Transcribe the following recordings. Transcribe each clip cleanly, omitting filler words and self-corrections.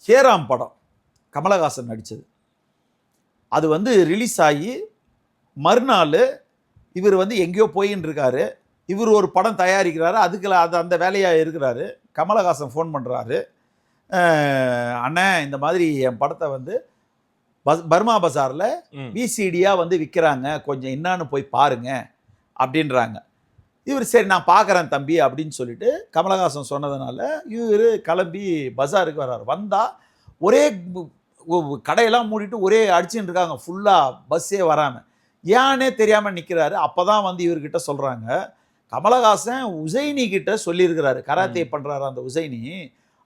ஹேராம் படம் கமலஹாசன் நடித்தது. அது வந்து ரிலீஸ் ஆகி மறுநாள் இவர் வந்து எங்கேயோ போயின்னு இருக்காரு. இவர் ஒரு படம் தயாரிக்கிறாரு. அது அந்த வேலையாக இருக்கிறாரு. கமலஹாசன் ஃபோன் பண்ணுறாரு, அண்ணே இந்த மாதிரி என் படத்தை வந்து பர்மா பஜாரில் விசிடியாக வந்து விற்கிறாங்க, கொஞ்சம் என்னான்னு போய் பாருங்க அப்படின்றாங்க. இவர் சரி நான் பார்க்குறேன் தம்பி அப்படின்னு சொல்லிட்டு கமலஹாசன் சொன்னதுனால இவர் கிளம்பி பஜாருக்கு வர்றாரு. வந்தால் ஒரே கடையெல்லாம் மூடிட்டு ஒரே அடிச்சுட்டு இருக்காங்க ஃபுல்லாக, பஸ்ஸே வராமல். ஏன்னே தெரியாமல் நிற்கிறாரு. அப்போ தான் வந்து இவர்கிட்ட சொல்கிறாங்க, கமலஹாசன் உசைனி கிட்ட சொல்லியிருக்கிறாரு, கராத்தே பண்ணுறாரு அந்த உசைனி,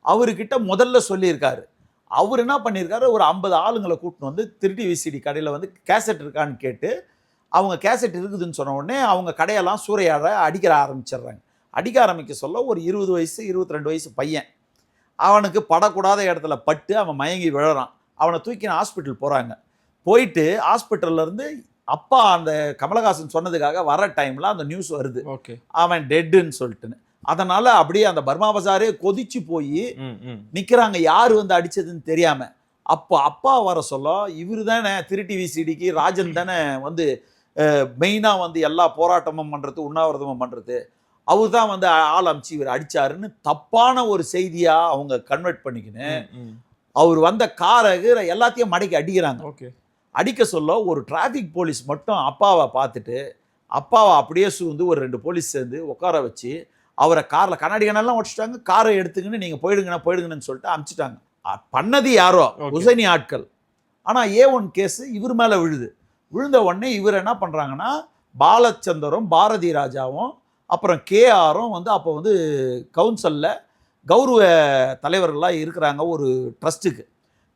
அவர்கிட்ட முதல்ல சொல்லியிருக்காரு. அவர் என்ன பண்ணியிருக்காரு, ஒரு 50 ஆளுங்களை கூட்டின்னு வந்து திருடி விசிடி கடையில் வந்து கேசட் இருக்கான்னு கேட்டு, அவங்க கேசட் இருக்குதுன்னு சொன்ன உடனே அவங்க கடையெல்லாம் சூறையாட அடிக்க ஆரம்பிச்சிடுறாங்க. அடிக்க ஆரம்பிக்க சொல்ல ஒரு 20 வயசு 22 வயசு பையன், அவனுக்கு படக்கூடாத இடத்துல பட்டு அவன் மயங்கி விழறான். அவனை தூக்கின ஹாஸ்பிட்டல் போகிறாங்க. போயிட்டு ஹாஸ்பிட்டல்லேருந்து அப்பா அந்த கமலஹாசன் சொன்னதுக்காக வர டைமில் அந்த நியூஸ் வருது, அவன் டெட்டுன்னு சொல்லிட்டுன்னு. அதனால் அப்படியே அந்த பர்மா பஜாரே கொதிச்சு போய் நிற்கிறாங்க, யார் வந்து அடித்ததுன்னு தெரியாமல். அப்போ அப்பா வர சொல்ல, இவர் தானே திருட்டி விசிடிக்கு ராஜன் தானே வந்து மெயினாக வந்து எல்லா போராட்டமும் பண்ணுறது, உண்ணாவிரதமும் பண்ணுறது, அவர் தான் வந்து ஆள் அமிச்சு இவர் அடித்தாருன்னு தப்பான ஒரு செய்தியாக அவங்க கன்வெர்ட் பண்ணிக்கின்னு அவர் வந்த காரை எல்லாத்தையும் மடக்கி அடிக்கிறாங்க. அடிக்க சொல்ல ஒரு டிராஃபிக் போலீஸ் மட்டும் அப்பாவை பார்த்துட்டு அப்பாவை அப்படியே சூழ்ந்து ஒரு 2 போலீஸ் சேர்ந்து உட்கார வச்சு அவரை காரில் கண்ணாடி கண்ணெல்லாம் உடச்சிட்டாங்க. காரை எடுத்துக்கின்னு நீங்கள் போயிடுங்கன்னு சொல்லிட்டு அனுப்பிச்சிட்டாங்க. பண்ணது யாரோ உசைனி ஆட்கள். ஆனால் A1 கேஸு இவர் மேலே விழுந்த உடனே இவர் என்ன பண்ணுறாங்கன்னா, பாலச்சந்தரும் பாரதி ராஜாவும் அப்புறம் KRம் வந்து அப்போ வந்து கவுன்சிலில் கௌரவ தலைவர்களாக இருக்கிறாங்க ஒரு ட்ரஸ்ட்டுக்கு.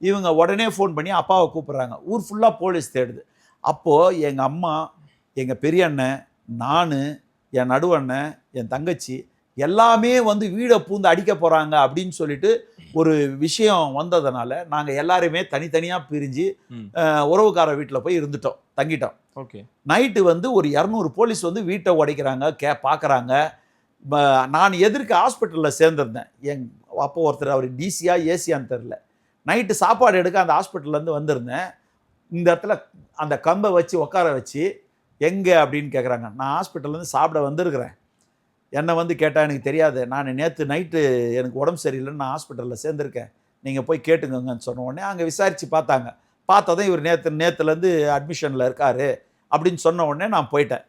இவங்க உடனே ஃபோன் பண்ணி அப்பாவை கூப்பிட்றாங்க. ஊர் ஃபுல்லாக போலீஸ் தேடுது. அப்போது எங்கள் அம்மா, எங்கள் பெரிய அண்ணன், நான், என் நடுவண்ணன், என் தங்கச்சி எல்லாமே வந்து வீடை பூந்து அடிக்க போகிறாங்க அப்படின்னு சொல்லிட்டு ஒரு விஷயம் வந்ததுனால நாங்கள் எல்லாருமே தனித்தனியாக பிரிஞ்சு உறவுக்கார வீட்டில் போய் தங்கிட்டோம். நைட்டு வந்து ஒரு 200 போலீஸ் வந்து வீட்டை உடைக்கிறாங்க, பார்க்குறாங்க. நான் எதிர்க்க ஹாஸ்பிட்டலில் சேர்ந்துருந்தேன். அப்போ ஒருத்தர் அவர் டிசியா ஏசியான்னு தெரில. நைட்டு சாப்பாடு எடுக்க அந்த ஹாஸ்பிட்டல்லேருந்து வந்திருந்தேன். இந்த இடத்துல அந்த கம்பை வச்சு உட்கார வச்சு எங்கே அப்படின்னு கேட்குறாங்க. நான் ஹாஸ்பிட்டல்லேருந்து சாப்பிட வந்திருக்கிறேன், என்னை வந்து கேட்டால் எனக்கு தெரியாது, நான் நேற்று நைட்டு எனக்கு உடம்பு சரியில்லைன்னு நான் ஹாஸ்பிட்டலில் சேர்ந்துருக்கேன், நீங்கள் போய் கேட்டுங்கன்னு சொன்ன உடனே அங்கே விசாரித்து பார்த்ததும் இவர் நேற்றுலேருந்து அட்மிஷனில் இருக்கார் அப்படின்னு சொன்ன உடனே நான் போயிட்டேன்.